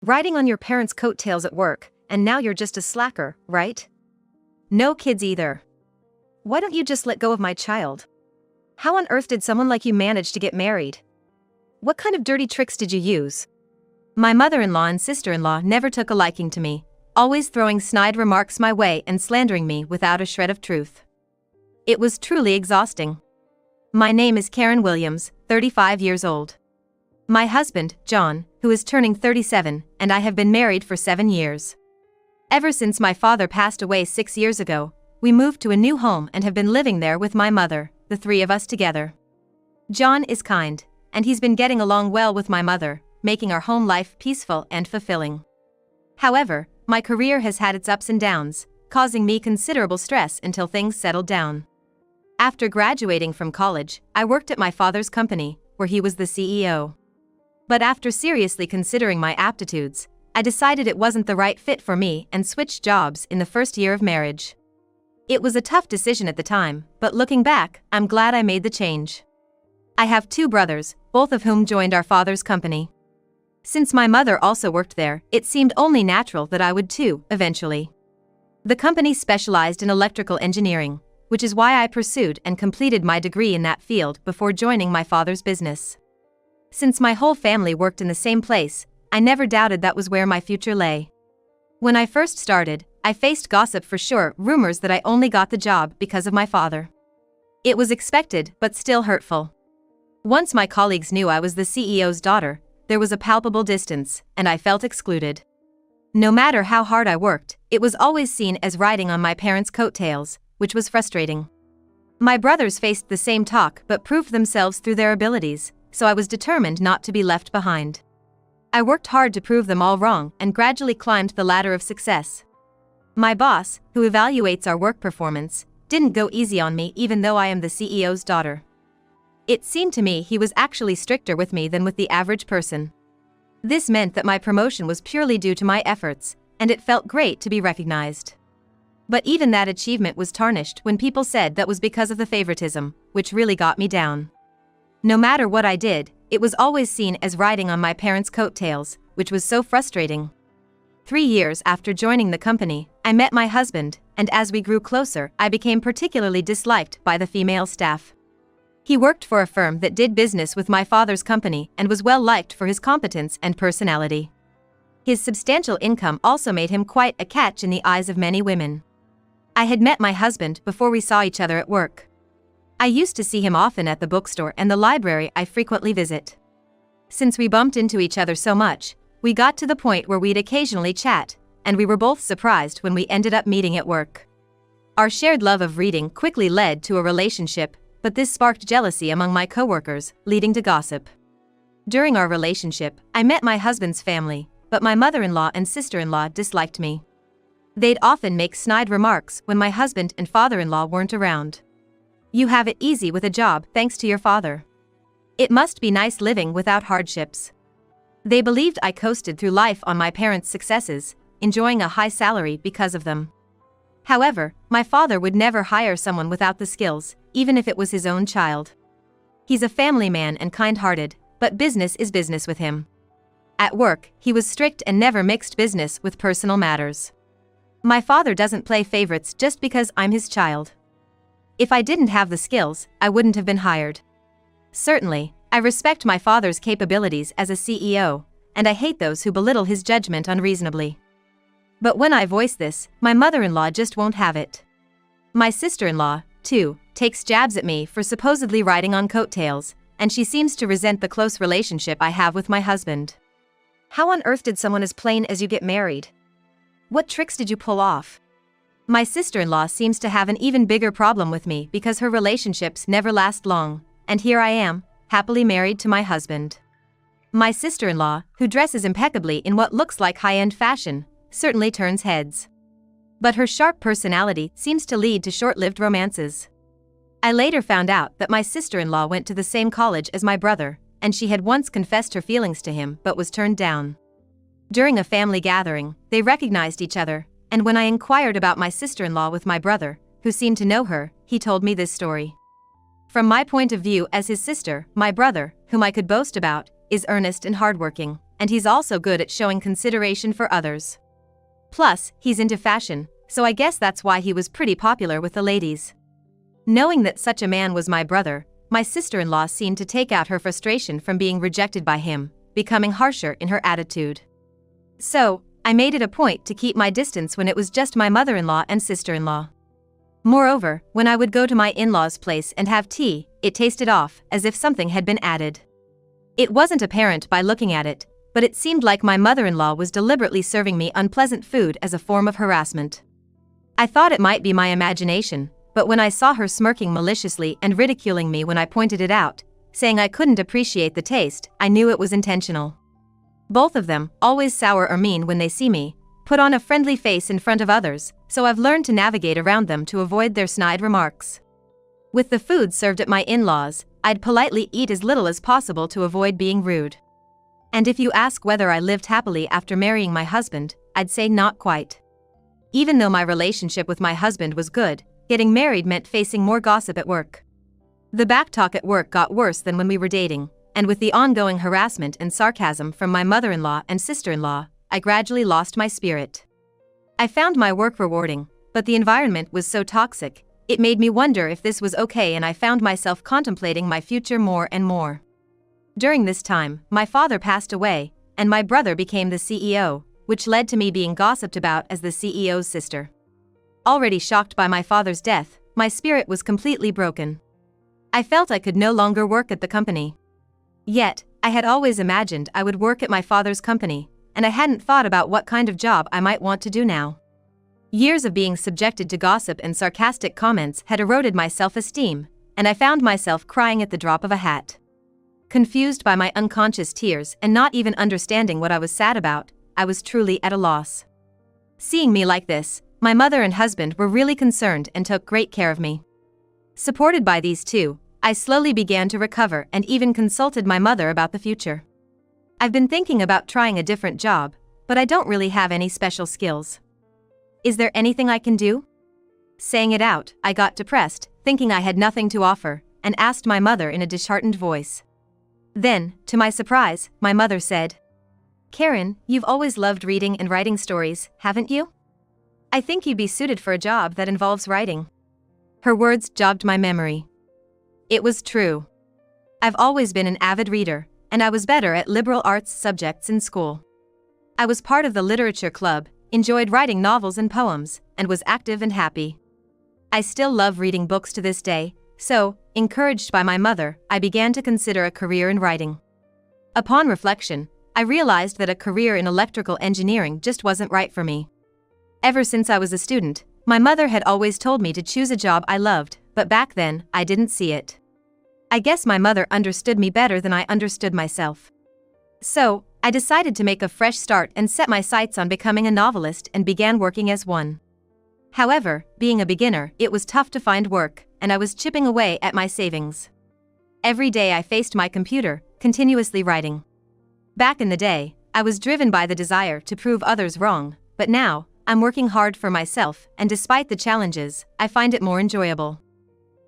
Riding on your parents' coattails at work, and now you're just a slacker, right? No kids either. Why don't you just let go of my child? How on earth did someone like you manage to get married? What kind of dirty tricks did you use? My mother-in-law and sister-in-law never took a liking to me, always throwing snide remarks my way and slandering me without a shred of truth. It was truly exhausting. My name is Karen Williams, 35 years old. My husband, John, who is turning 37, and I have been married for 7 years. Ever since my father passed away 6 years ago, we moved to a new home and have been living there with my mother, the three of us together. John is kind, and he's been getting along well with my mother, making our home life peaceful and fulfilling. However, my career has had its ups and downs, causing me considerable stress until things settled down. After graduating from college, I worked at my father's company, where he was the CEO. But after seriously considering my aptitudes, I decided it wasn't the right fit for me and switched jobs in the first year of marriage. It was a tough decision at the time, but looking back, I'm glad I made the change. I have 2 brothers, both of whom joined our father's company. Since my mother also worked there, it seemed only natural that I would too, eventually. The company specialized in electrical engineering, which is why I pursued and completed my degree in that field before joining my father's business. Since my whole family worked in the same place, I never doubted that was where my future lay. When I first started, I faced gossip for sure, rumors that I only got the job because of my father. It was expected, but still hurtful. Once my colleagues knew I was the CEO's daughter, there was a palpable distance, and I felt excluded. No matter how hard I worked, it was always seen as riding on my parents' coattails, which was frustrating. My brothers faced the same talk but proved themselves through their abilities, so I was determined not to be left behind. I worked hard to prove them all wrong and gradually climbed the ladder of success. My boss, who evaluates our work performance, didn't go easy on me even though I am the CEO's daughter. It seemed to me he was actually stricter with me than with the average person. This meant that my promotion was purely due to my efforts, and it felt great to be recognized. But even that achievement was tarnished when people said that was because of the favoritism, which really got me down. No matter what I did, it was always seen as riding on my parents' coattails, which was so frustrating. 3 years after joining the company, I met my husband, and as we grew closer, I became particularly disliked by the female staff. He worked for a firm that did business with my father's company and was well liked for his competence and personality. His substantial income also made him quite a catch in the eyes of many women. I had met my husband before we saw each other at work. I used to see him often at the bookstore and the library I frequently visit. Since we bumped into each other so much, we got to the point where we'd occasionally chat, and we were both surprised when we ended up meeting at work. Our shared love of reading quickly led to a relationship, but this sparked jealousy among my coworkers, leading to gossip. During our relationship, I met my husband's family, but my mother-in-law and sister-in-law disliked me. They'd often make snide remarks when my husband and father-in-law weren't around. "You have it easy with a job thanks to your father. It must be nice living without hardships." They believed I coasted through life on my parents' successes, enjoying a high salary because of them. However, my father would never hire someone without the skills, even if it was his own child. He's a family man and kind-hearted, but business is business with him. At work, he was strict and never mixed business with personal matters. My father doesn't play favorites just because I'm his child. If I didn't have the skills, I wouldn't have been hired. Certainly, I respect my father's capabilities as a CEO, and I hate those who belittle his judgment unreasonably. But when I voice this, my mother-in-law just won't have it. My sister-in-law, too, takes jabs at me for supposedly riding on coattails, and she seems to resent the close relationship I have with my husband. How on earth did someone as plain as you get married? What tricks did you pull off? My sister-in-law seems to have an even bigger problem with me because her relationships never last long, and here I am, happily married to my husband. My sister-in-law, who dresses impeccably in what looks like high-end fashion, certainly turns heads. But her sharp personality seems to lead to short-lived romances. I later found out that my sister-in-law went to the same college as my brother, and she had once confessed her feelings to him but was turned down. During a family gathering, they recognized each other, and when I inquired about my sister-in-law with my brother, who seemed to know her, he told me this story. From my point of view as his sister, my brother, whom I could boast about, is earnest and hardworking, and he's also good at showing consideration for others. Plus, he's into fashion, so I guess that's why he was pretty popular with the ladies. Knowing that such a man was my brother, my sister-in-law seemed to take out her frustration from being rejected by him, becoming harsher in her attitude. So, I made it a point to keep my distance when it was just my mother-in-law and sister-in-law. Moreover, when I would go to my in-laws' place and have tea, it tasted off, as if something had been added. It wasn't apparent by looking at it, but it seemed like my mother-in-law was deliberately serving me unpleasant food as a form of harassment. I thought it might be my imagination, but when I saw her smirking maliciously and ridiculing me when I pointed it out, saying I couldn't appreciate the taste, I knew it was intentional. Both of them, always sour or mean when they see me, put on a friendly face in front of others, so I've learned to navigate around them to avoid their snide remarks. With the food served at my in-laws, I'd politely eat as little as possible to avoid being rude. And if you ask whether I lived happily after marrying my husband, I'd say not quite. Even though my relationship with my husband was good, getting married meant facing more gossip at work. The backtalk at work got worse than when we were dating, and with the ongoing harassment and sarcasm from my mother-in-law and sister-in-law, I gradually lost my spirit. I found my work rewarding, but the environment was so toxic, it made me wonder if this was okay, and I found myself contemplating my future more and more. During this time, my father passed away, and my brother became the CEO, which led to me being gossiped about as the CEO's sister. Already shocked by my father's death, my spirit was completely broken. I felt I could no longer work at the company. Yet, I had always imagined I would work at my father's company, and I hadn't thought about what kind of job I might want to do now. Years of being subjected to gossip and sarcastic comments had eroded my self-esteem, and I found myself crying at the drop of a hat. Confused by my unconscious tears and not even understanding what I was sad about, I was truly at a loss. Seeing me like this, my mother and husband were really concerned and took great care of me. Supported by these two, I slowly began to recover and even consulted my mother about the future. I've been thinking about trying a different job, but I don't really have any special skills. Is there anything I can do? Saying it out, I got depressed, thinking I had nothing to offer, and asked my mother in a disheartened voice. Then, to my surprise, my mother said, "Karen, you've always loved reading and writing stories, haven't you? I think you'd be suited for a job that involves writing." Her words jogged my memory. It was true. I've always been an avid reader, and I was better at liberal arts subjects in school. I was part of the literature club, enjoyed writing novels and poems, and was active and happy. I still love reading books to this day, so, encouraged by my mother, I began to consider a career in writing. Upon reflection, I realized that a career in electrical engineering just wasn't right for me. Ever since I was a student, my mother had always told me to choose a job I loved, but back then, I didn't see it. I guess my mother understood me better than I understood myself. So, I decided to make a fresh start and set my sights on becoming a novelist and began working as one. However, being a beginner, it was tough to find work, and I was chipping away at my savings. Every day I faced my computer, continuously writing. Back in the day, I was driven by the desire to prove others wrong, but now, I'm working hard for myself, and despite the challenges, I find it more enjoyable.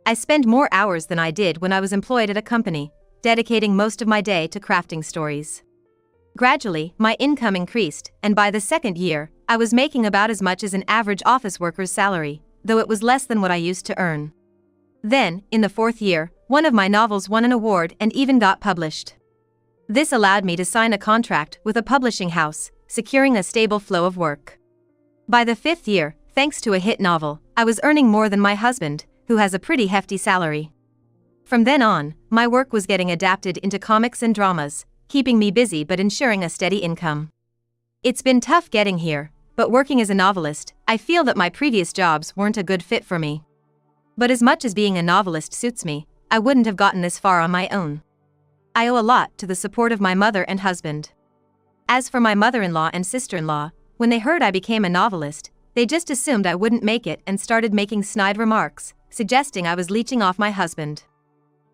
I spend more hours than I did when I was employed at a company, dedicating most of my day to crafting stories. Gradually, my income increased, and by the second year, I was making about as much as an average office worker's salary, though it was less than what I used to earn. Then, in the fourth year, one of my novels won an award and even got published. This allowed me to sign a contract with a publishing house, securing a stable flow of work. By the fifth year, thanks to a hit novel, I was earning more than my husband, who has a pretty hefty salary. From then on, my work was getting adapted into comics and dramas, keeping me busy but ensuring a steady income. It's been tough getting here, but working as a novelist, I feel that my previous jobs weren't a good fit for me. But as much as being a novelist suits me, I wouldn't have gotten this far on my own. I owe a lot to the support of my mother and husband. As for my mother-in-law and sister-in-law, when they heard I became a novelist, they just assumed I wouldn't make it and started making snide remarks, suggesting I was leeching off my husband.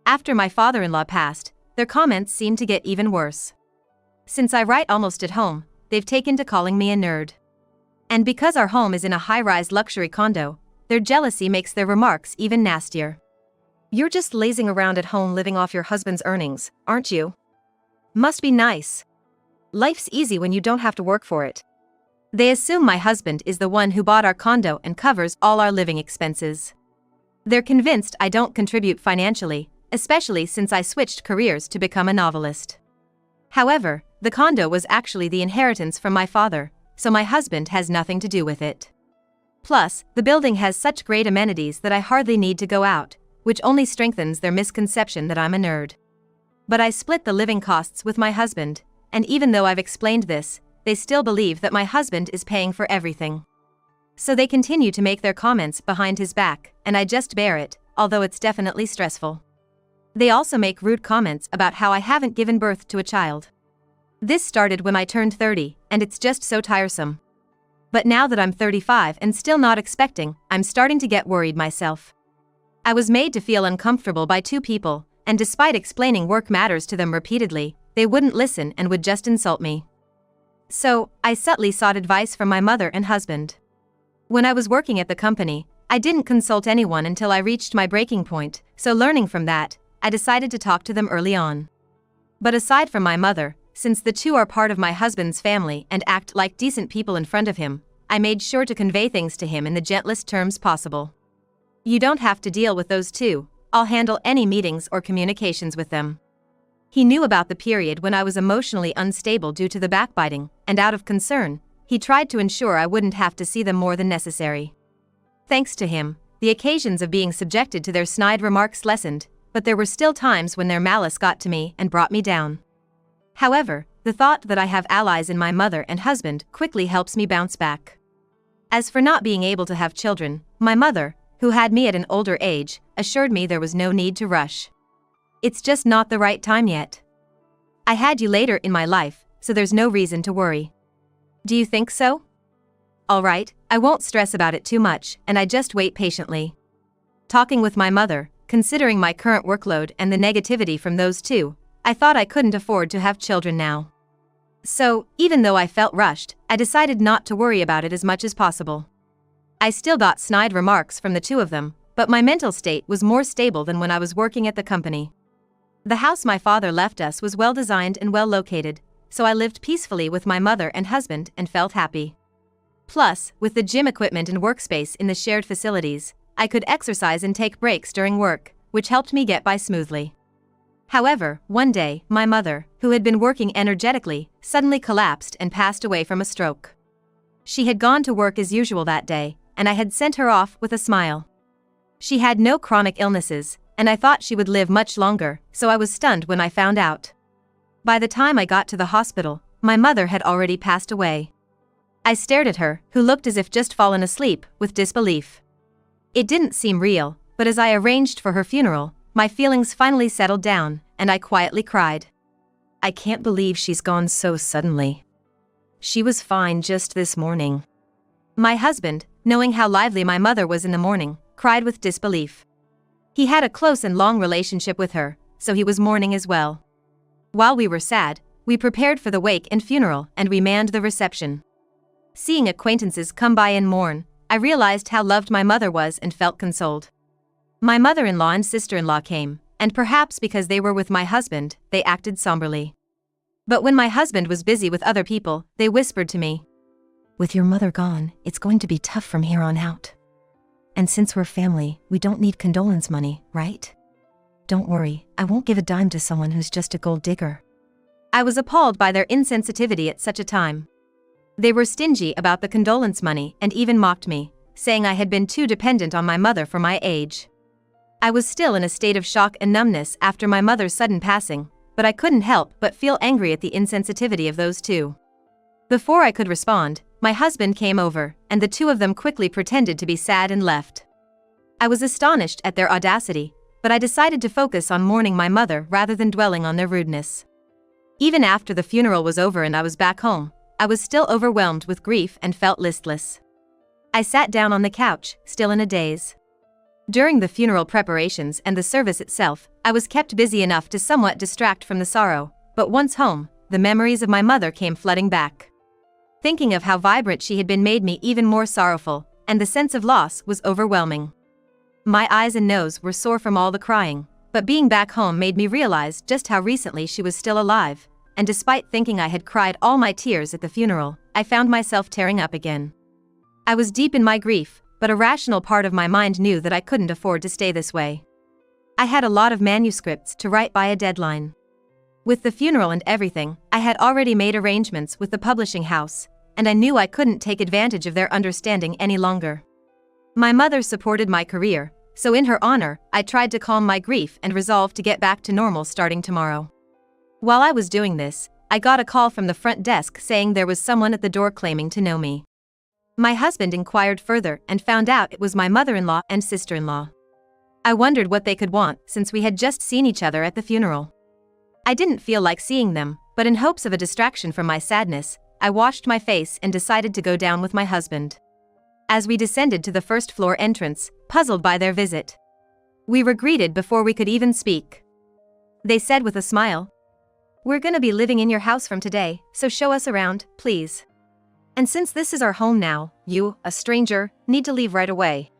After my father-in-law passed, their comments seemed to get even worse. Since I write almost at home, they've taken to calling me a nerd. And because our home is in a high-rise luxury condo, their jealousy makes their remarks even nastier. "You're just lazing around at home living off your husband's earnings, aren't you? Must be nice." Life's easy when you don't have to work for it. They assume my husband is the one who bought our condo and covers all our living expenses. They're convinced I don't contribute financially, especially since I switched careers to become a novelist. However, the condo was actually the inheritance from my father, so my husband has nothing to do with it. Plus, the building has such great amenities that I hardly need to go out, which only strengthens their misconception that I'm a nerd. But I split the living costs with my husband, and even though I've explained this, they still believe that my husband is paying for everything. So they continue to make their comments behind his back, and I just bear it, although it's definitely stressful. They also make rude comments about how I haven't given birth to a child. This started when I turned 30, and it's just so tiresome. But now that I'm 35 and still not expecting, I'm starting to get worried myself. I was made to feel uncomfortable by two people, and despite explaining work matters to them repeatedly, they wouldn't listen and would just insult me. So, I subtly sought advice from my mother and husband. When I was working at the company, I didn't consult anyone until I reached my breaking point, so learning from that, I decided to talk to them early on. But aside from my mother, since the two are part of my husband's family and act like decent people in front of him, I made sure to convey things to him in the gentlest terms possible. You don't have to deal with those two, I'll handle any meetings or communications with them. He knew about the period when I was emotionally unstable due to the backbiting, and out of concern, he tried to ensure I wouldn't have to see them more than necessary. Thanks to him, the occasions of being subjected to their snide remarks lessened, but there were still times when their malice got to me and brought me down. However, the thought that I have allies in my mother and husband quickly helps me bounce back. As for not being able to have children, my mother, who had me at an older age, assured me there was no need to rush. It's just not the right time yet. I had you later in my life, so there's no reason to worry. Do you think so? Alright, I won't stress about it too much, and I just wait patiently. Talking with my mother, considering my current workload and the negativity from those two, I thought I couldn't afford to have children now. So, even though I felt rushed, I decided not to worry about it as much as possible. I still got snide remarks from the two of them, but my mental state was more stable than when I was working at the company. The house my father left us was well designed and well located, so I lived peacefully with my mother and husband and felt happy. Plus, with the gym equipment and workspace in the shared facilities, I could exercise and take breaks during work, which helped me get by smoothly. However, one day, my mother, who had been working energetically, suddenly collapsed and passed away from a stroke. She had gone to work as usual that day, and I had sent her off with a smile. She had no chronic illnesses, and I thought she would live much longer, so I was stunned when I found out. By the time I got to the hospital, my mother had already passed away. I stared at her, who looked as if just fallen asleep, with disbelief. It didn't seem real, but as I arranged for her funeral, my feelings finally settled down, and I quietly cried. I can't believe she's gone so suddenly. She was fine just this morning. My husband, knowing how lively my mother was in the morning, cried with disbelief. He had a close and long relationship with her, so he was mourning as well. While we were sad, we prepared for the wake and funeral, and we manned the reception. Seeing acquaintances come by and mourn, I realized how loved my mother was and felt consoled. My mother-in-law and sister-in-law came, and perhaps because they were with my husband, they acted somberly. But when my husband was busy with other people, they whispered to me, "With your mother gone, it's going to be tough from here on out. And since we're family, we don't need condolence money, right? Don't worry, I won't give a dime to someone who's just a gold digger." I was appalled by their insensitivity at such a time. They were stingy about the condolence money and even mocked me, saying I had been too dependent on my mother for my age. I was still in a state of shock and numbness after my mother's sudden passing, but I couldn't help but feel angry at the insensitivity of those two. Before I could respond, my husband came over, and the two of them quickly pretended to be sad and left. I was astonished at their audacity, but I decided to focus on mourning my mother rather than dwelling on their rudeness. Even after the funeral was over and I was back home, I was still overwhelmed with grief and felt listless. I sat down on the couch, still in a daze. During the funeral preparations and the service itself, I was kept busy enough to somewhat distract from the sorrow, but once home, the memories of my mother came flooding back. Thinking of how vibrant she had been made me even more sorrowful, and the sense of loss was overwhelming. My eyes and nose were sore from all the crying, but being back home made me realize just how recently she was still alive, and despite thinking I had cried all my tears at the funeral, I found myself tearing up again. I was deep in my grief, but a rational part of my mind knew that I couldn't afford to stay this way. I had a lot of manuscripts to write by a deadline. With the funeral and everything, I had already made arrangements with the publishing house, and I knew I couldn't take advantage of their understanding any longer. My mother supported my career, so in her honor, I tried to calm my grief and resolved to get back to normal starting tomorrow. While I was doing this, I got a call from the front desk saying there was someone at the door claiming to know me. My husband inquired further and found out it was my mother-in-law and sister-in-law. I wondered what they could want since we had just seen each other at the funeral. I didn't feel like seeing them, but in hopes of a distraction from my sadness, I washed my face and decided to go down with my husband. As we descended to the first floor entrance, puzzled by their visit, we were greeted before we could even speak. They said with a smile, "We're gonna be living in your house from today, so show us around, please. And since this is our home now, you, a stranger, need to leave right away."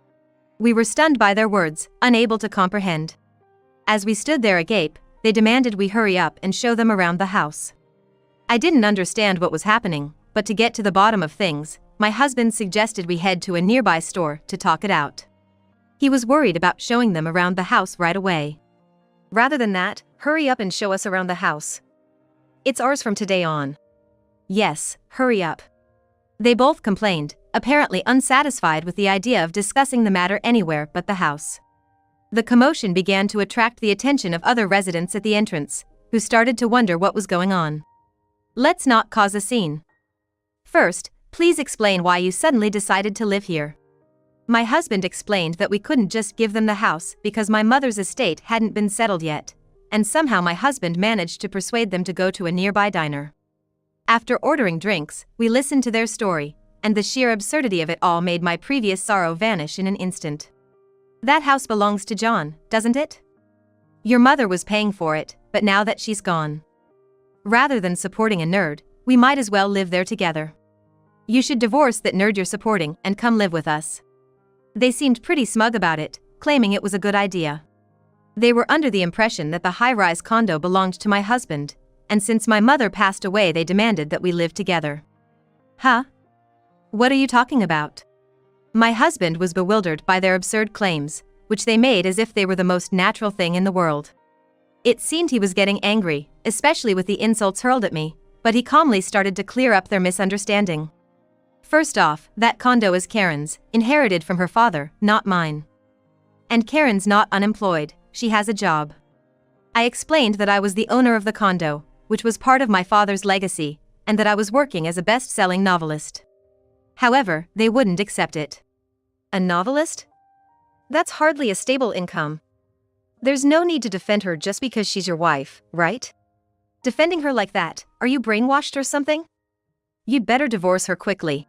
We were stunned by their words, unable to comprehend. As we stood there agape, they demanded we hurry up and show them around the house. I didn't understand what was happening, but to get to the bottom of things, my husband suggested we head to a nearby store to talk it out. He was worried about showing them around the house right away. "Rather than that, hurry up and show us around the house. It's ours from today on." "Yes, hurry up." They both complained, apparently unsatisfied with the idea of discussing the matter anywhere but the house. The commotion began to attract the attention of other residents at the entrance, who started to wonder what was going on. "Let's not cause a scene. First, please explain why you suddenly decided to live here." My husband explained that we couldn't just give them the house because my mother's estate hadn't been settled yet, and somehow my husband managed to persuade them to go to a nearby diner. After ordering drinks, we listened to their story, and the sheer absurdity of it all made my previous sorrow vanish in an instant. "That house belongs to John, doesn't it? Your mother was paying for it, but now that she's gone. Rather than supporting a nerd, we might as well live there together. You should divorce that nerd you're supporting and come live with us." They seemed pretty smug about it, claiming it was a good idea. They were under the impression that the high-rise condo belonged to my husband, and since my mother passed away they demanded that we live together. "Huh? What are you talking about?" My husband was bewildered by their absurd claims, which they made as if they were the most natural thing in the world. It seemed he was getting angry, especially with the insults hurled at me, but he calmly started to clear up their misunderstanding. "First off, that condo is Karen's, inherited from her father, not mine. And Karen's not unemployed, she has a job." I explained that I was the owner of the condo, which was part of my father's legacy, and that I was working as a best-selling novelist. However, they wouldn't accept it. "A novelist? That's hardly a stable income. There's no need to defend her just because she's your wife, right? Defending her like that, are you brainwashed or something? You'd better divorce her quickly."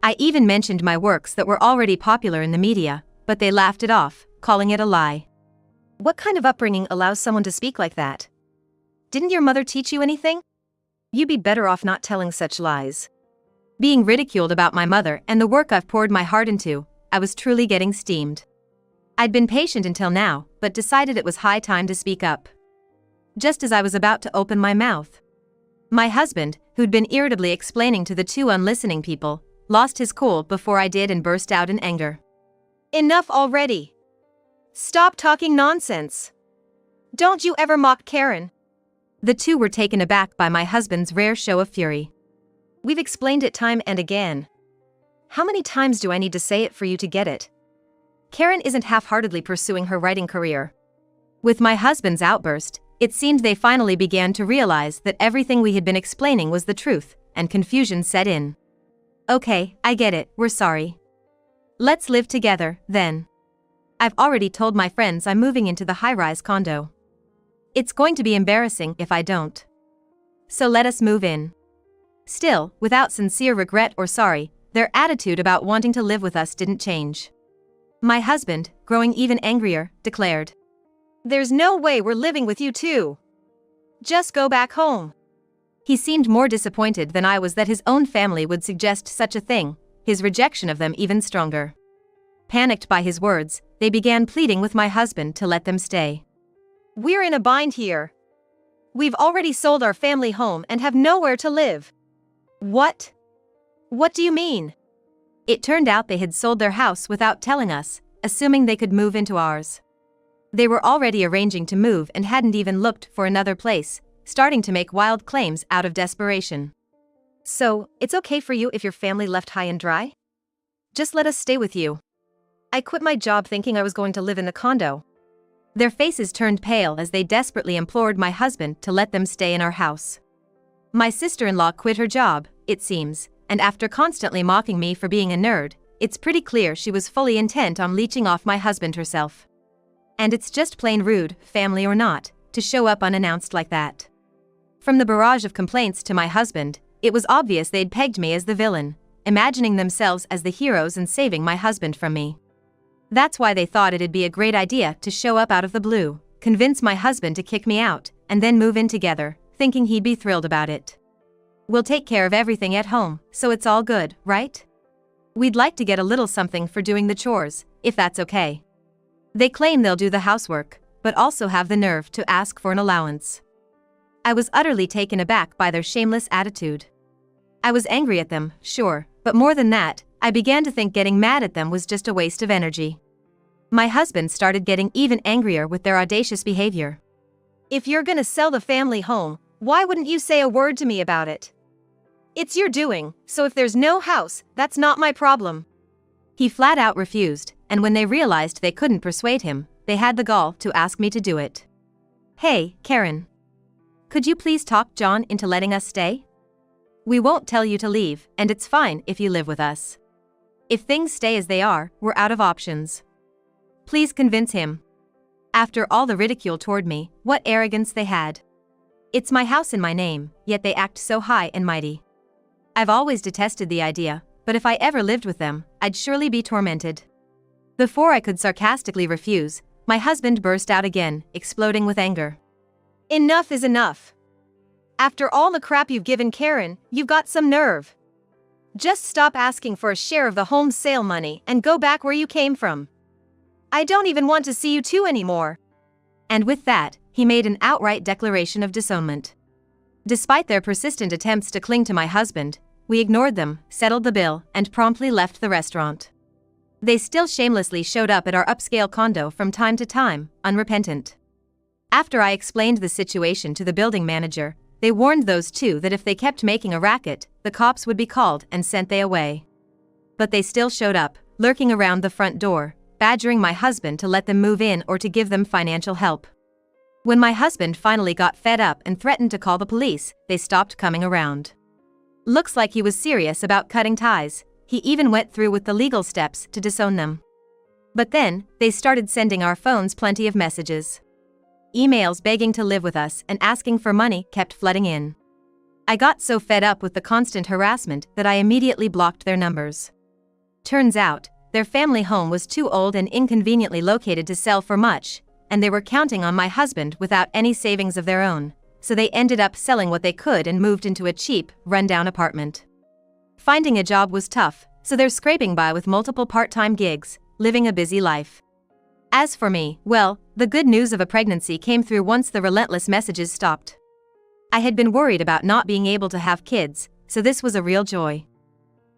I even mentioned my works that were already popular in the media, but they laughed it off, calling it a lie. "What kind of upbringing allows someone to speak like that? Didn't your mother teach you anything? You'd be better off not telling such lies." Being ridiculed about my mother and the work I've poured my heart into, I was truly getting steamed. I'd been patient until now, but decided it was high time to speak up. Just as I was about to open my mouth, my husband, who'd been irritably explaining to the two unlistening people, lost his cool before I did and burst out in anger. "Enough already! Stop talking nonsense! Don't you ever mock Karen!" The two were taken aback by my husband's rare show of fury. "We've explained it time and again. How many times do I need to say it for you to get it? Karen isn't half-heartedly pursuing her writing career." With my husband's outburst, it seemed they finally began to realize that everything we had been explaining was the truth, and confusion set in. "Okay, I get it, we're sorry. Let's live together, then. I've already told my friends I'm moving into the high-rise condo. It's going to be embarrassing if I don't. So let us move in." Still, without sincere regret or sorry, their attitude about wanting to live with us didn't change. My husband, growing even angrier, declared, "There's no way we're living with you two. Just go back home." He seemed more disappointed than I was that his own family would suggest such a thing, his rejection of them even stronger. Panicked by his words, they began pleading with my husband to let them stay. "We're in a bind here. We've already sold our family home and have nowhere to live. What? What do you mean? It turned out they had sold their house without telling us, assuming they could move into ours. They were already arranging to move and hadn't even looked for another place, starting to make wild claims out of desperation. So, it's okay for you if your family left high and dry? Just let us stay with you. I quit my job thinking I was going to live in the condo. Their faces turned pale as they desperately implored my husband to let them stay in our house. My sister-in-law quit her job, it seems, and after constantly mocking me for being a nerd, it's pretty clear she was fully intent on leeching off my husband herself. And it's just plain rude, family or not, to show up unannounced like that. From the barrage of complaints to my husband, it was obvious they'd pegged me as the villain, imagining themselves as the heroes and saving my husband from me. That's why they thought it'd be a great idea to show up out of the blue, convince my husband to kick me out, and then move in together, thinking he'd be thrilled about it. We'll take care of everything at home, so it's all good, right? We'd like to get a little something for doing the chores, if that's okay. They claim they'll do the housework, but also have the nerve to ask for an allowance. I was utterly taken aback by their shameless attitude. I was angry at them, sure, but more than that, I began to think getting mad at them was just a waste of energy. My husband started getting even angrier with their audacious behavior. If you're gonna sell the family home, why wouldn't you say a word to me about it? It's your doing, so if there's no house, that's not my problem. He flat out refused, and when they realized they couldn't persuade him, they had the gall to ask me to do it. Hey, Karen. Could you please talk John into letting us stay? We won't tell you to leave, and it's fine if you live with us. If things stay as they are, we're out of options. Please convince him. After all the ridicule toward me, what arrogance they had. It's my house in my name, yet they act so high and mighty. I've always detested the idea, but if I ever lived with them, I'd surely be tormented. Before I could sarcastically refuse, my husband burst out again, exploding with anger. Enough is enough. After all the crap you've given Karen, you've got some nerve. Just stop asking for a share of the home sale money and go back where you came from. I don't even want to see you two anymore. And with that, he made an outright declaration of disownment. Despite their persistent attempts to cling to my husband, we ignored them, settled the bill, and promptly left the restaurant. They still shamelessly showed up at our upscale condo from time to time, unrepentant. After I explained the situation to the building manager, they warned those two that if they kept making a racket, the cops would be called and sent they away. But they still showed up, lurking around the front door, badgering my husband to let them move in or to give them financial help. When my husband finally got fed up and threatened to call the police, they stopped coming around. Looks like he was serious about cutting ties. He even went through with the legal steps to disown them. But then, they started sending our phones plenty of messages. Emails begging to live with us and asking for money kept flooding in. I got so fed up with the constant harassment that I immediately blocked their numbers. Turns out, their family home was too old and inconveniently located to sell for much, and they were counting on my husband without any savings of their own, so they ended up selling what they could and moved into a cheap, run-down apartment. Finding a job was tough, so they're scraping by with multiple part-time gigs, living a busy life. As for me, well, the good news of a pregnancy came through once the relentless messages stopped. I had been worried about not being able to have kids, so this was a real joy.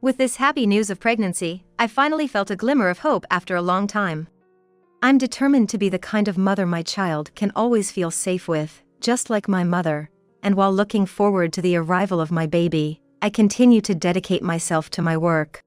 With this happy news of pregnancy, I finally felt a glimmer of hope after a long time. I'm determined to be the kind of mother my child can always feel safe with, just like my mother, and while looking forward to the arrival of my baby, I continue to dedicate myself to my work.